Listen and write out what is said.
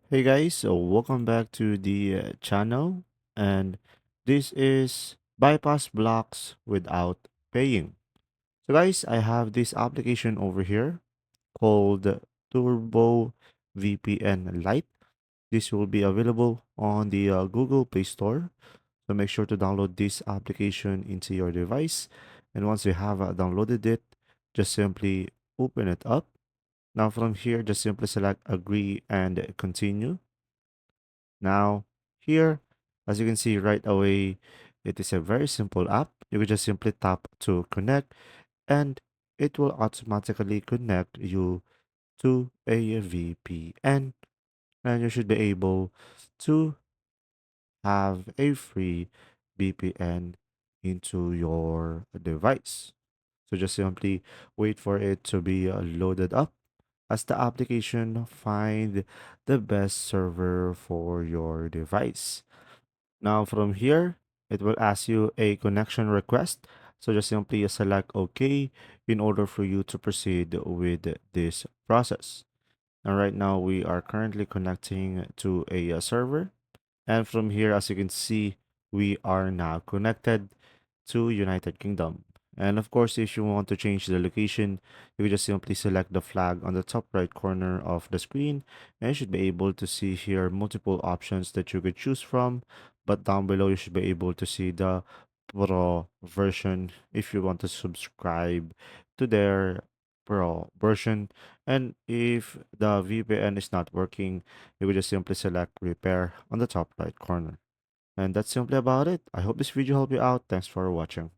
Hey guys, so welcome back to the channel, and this is bypass blocks without paying. So guys, I have this application over here called Turbo VPN Lite. This will be available on the Google Play Store. So make sure to download this application into your device. And once you have downloaded it, just simply open it up. Now from here, just simply select agree and continue. Now, here, as you can see right away, it is a very simple app. You can just simply tap to connect, and it will automatically connect you to a VPN, and you should be able to have a free VPN into your device. So just simply wait for it to be loaded up as the application find the best server for your device. Now from here, it will ask you a connection request. So just simply select OK in order for you to proceed with this process. And right now we are currently connecting to a server. And from here, as you can see, we are now connected to United Kingdom. And of course, if you want to change the location, you can just simply select the flag on the top right corner of the screen, and you should be able to see here multiple options that you could choose from. But down below, you should be able to see the Pro version if you want to subscribe to their Pro version. And if the VPN is not working, you would just simply select repair on the top right corner. And that's simply about it. I hope this video helped you out. Thanks for watching.